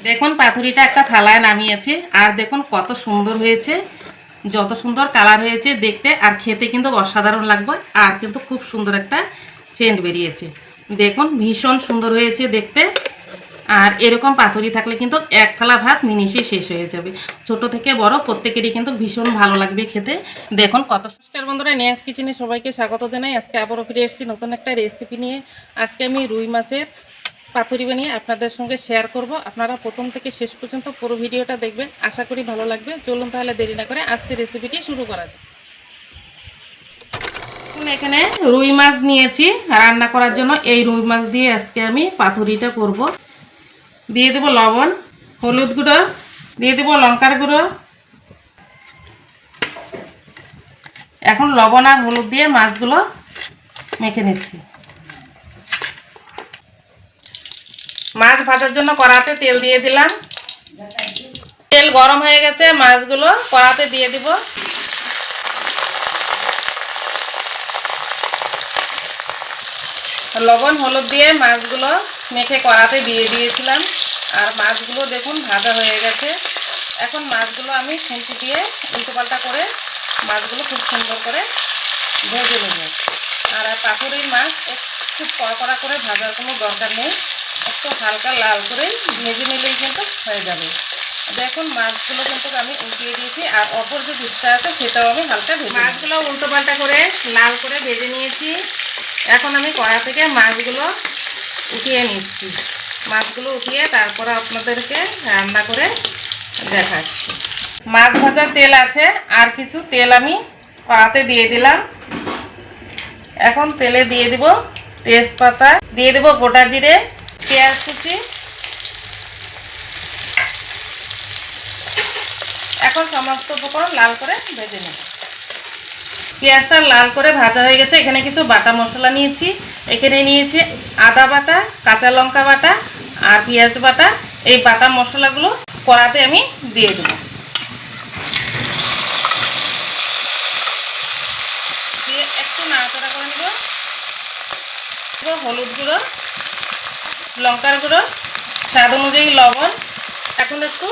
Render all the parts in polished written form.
দেখুন পাতুরিটা একটা থালায় নামিয়েছি আর দেখুন কত সুন্দর হয়েছে, যত সুন্দর কালার হয়েছে দেখতে আর খেতে কিন্তু অসাধারণ লাগবে আর কিন্তু খুব সুন্দর একটা সেন্ট বেরিয়েছে। দেখুন ভীষণ সুন্দর হয়েছে দেখতে। আর এরকম পাতুরি থাকলে কিন্তু এক থালা ভাত মিনিশেই শেষ হয়ে যাবে। ছোট থেকে বড় প্রত্যেকেরই কিন্তু ভীষণ ভালো লাগবে খেতে। দেখুন কত সুন্দর। বন্ধুরা, নিয়াজ কিচেনে সবাইকে স্বাগত জানাই। আজকে আবারও ফিরে এসেছি নতুন একটা রেসিপি নিয়ে। আজকে আমি রুই মাছের পাতুরি বানিয়ে আপনাদের সঙ্গে শেয়ার করব। আপনারা প্রথম থেকে শেষ পর্যন্ত পুরো ভিডিওটা দেখবেন, আশা করি ভালো লাগবে। চলুন তাহলে দেরি না করে আজকে রেসিপিটি শুরু করা যাক। এখানে রুই মাছ নিয়েছি রান্না করার জন্য। এই রুই মাছ দিয়ে আজকে আমি পাতুরিটা করব। দিয়ে দেব লবণ, হলুদ গুঁড়ো, দিয়ে দেব লঙ্কার গুঁড়ো। এখন লবণ আর হলুদ দিয়ে মাছগুলো মেখে নিচ্ছি। মাছ ভাজার জন্য কড়াতে তেল দিয়ে দিলাম। তেল গরম হয়ে গেছে, মাছগুলো কড়াতে দিয়ে দিব। লবণ হলুদ দিয়ে মাছগুলো মেখে কড়াতে দিয়ে দিয়েছিলাম। আর মাছগুলো দেখুন ভাজা হয়ে গেছে। এখন মাছগুলো আমি খুন্তি দিয়ে উল্টোপাল্টা করে মাছগুলো খুব সুন্দর করে ভেজে নেব। আর পাতুরির মাছ একটু কড়া করে ভাজার কোনো দরকার নেই, একটু হালকা লাল করে ভেজে নিলেই কিন্তু হয়ে যাবে। দেখুন মাছগুলো কিন্তু আমি উল্টিয়ে দিয়েছি আর অপর যে দিকটা আছে সেটাও আমি হালকা ভেজে মাছগুলো উল্টোপাল্টা করে লাল করে ভেজে নিয়েছি। এখন আমি কড়া থেকে মাছগুলো উঠিয়ে নিচ্ছি। মাছগুলো উঠিয়ে তারপরে আপনাদেরকে রান্না করে দেখাচ্ছি। মাছ ভাজার তেল আছে, আর কিছু তেল আমি কড়াতে দিয়ে দিলাম। এখন তেলে দিয়ে দিব তেজপাতা, দিয়ে দেব গোটা জিরে, পেঁয়াজ কুচি। এখন সমস্ত উপকরণ লাল করে ভেজে নেব। পেঁয়াজটা লাল করে ভাজা হয়ে গেছে। এখানে কিছু বাটা মশলা নিয়েছি। এখানে নিয়েছি আদা বাটা, কাঁচা লঙ্কা বাটা আর পেঁয়াজ বাটা। এই বাটা মশলাগুলো কড়াতে আমি দিয়ে দেব। দিয়ে একটু নাড়াচাড়া করে নেব। হলুদ গুঁড়ো, লঙ্কার গুঁড়ো, স্বাদ অনুযায়ী লবণ। এখন একটু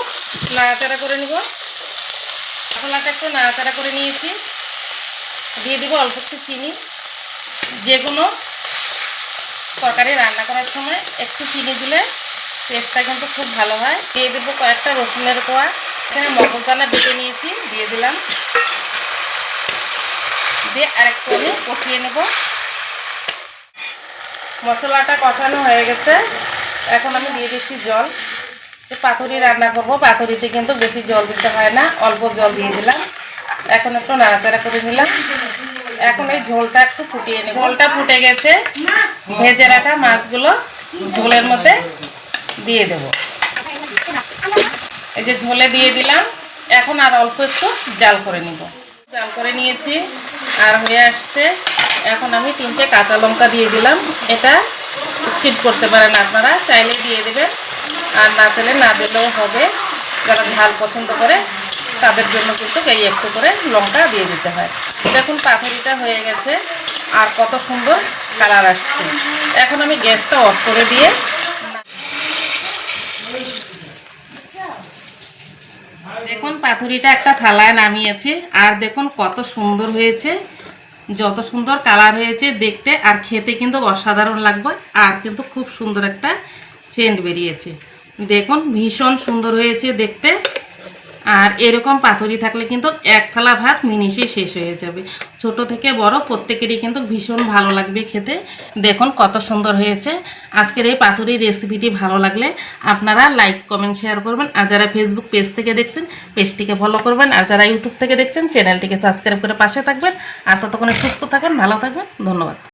নাড়াচাড়া করে নেব। মশলাটা একটু নাড়াচাড়া করে নিয়েছি। দিয়ে দেবো অল্প একটু চিনি। যে কোনো তরকারি রান্না করার সময় একটু চিনি দিলে টেস্টটা কিন্তু খুব ভালো হয়। দিয়ে দেবো কয়েকটা রসুনের কোয়া। এখানে মটরদানা বেটে নিয়েছি, দিয়ে দিলাম। দিয়ে আরেকটু আমি কষিয়ে নেব। মশলাটা কষানো হয়ে গেছে। এখন আমি দিয়ে দিচ্ছি জল। পাতুরি রান্না করব, পাতুরিতে কিন্তু বেশি জল দিতে হয় না, অল্প জল দিয়ে দিলাম। এখন একটু নাড়াচাড়া করে নিলাম। এখন এই ঝোলটা একটু ফুটিয়ে নেব। ঝোলটা ফুটে গেছে। ভেজে রাখা মাছগুলো ঝোলের মধ্যে দিয়ে দেব। এই যে ঝোলে দিয়ে দিলাম। এখন আর অল্প একটু জাল করে নিব। জাল করে নিয়েছি আর হয়ে আসছে। এখন আমি 3টে কাঁচা লঙ্কা দিয়ে দিলাম। এটা স্কিপ করতে পারেন, আপনারা চাইলে দিয়ে দেবেন, আর না চাইলে না দিলেও হবে। যারা ঝাল পছন্দ করে তাদের জন্য কিন্তু এই একটু করে লঙ্কা দিয়ে দিতে হয়। দেখুন পাতুরিটা হয়ে গেছে আর কত সুন্দর কালার আসছে। এখন আমি গ্যাসটা অফ করে দিয়ে দেখুন পাতুরিটা একটা থালায় নামিয়েছি আর দেখুন কত সুন্দর হয়েছে, যত সুন্দর কালার হয়েছে দেখতে আর খেতে কিন্তু অসাধারণ লাগবে আর কিন্তু খুব সুন্দর একটা সেন্ট বেরিয়েছে। দেখুন ভীষণ সুন্দর হয়েছে দেখতে। আর এরকম পাতুরি থাকলে কিন্তু এক থালা ভাত মিনিশেই শেষ হয়ে যাবে। ছোট থেকে বড় প্রত্যেকেরই কিন্তু ভীষণ ভালো লাগবে খেতে। দেখুন কত সুন্দর হয়েছে। আজকের এই পাতুরির রেসিপিটি ভালো লাগলে আপনারা লাইক কমেন্ট শেয়ার করবেন। আর যারা ফেসবুক পেজ থেকে দেখছেন পেজটিকে ফলো করবেন। আর যারা ইউটিউব থেকে দেখছেন চ্যানেলটিকে সাবস্ক্রাইব করে পাশে থাকবেন। আর ততক্ষণে সুস্থ থাকবেন, ভালো থাকবেন। ধন্যবাদ।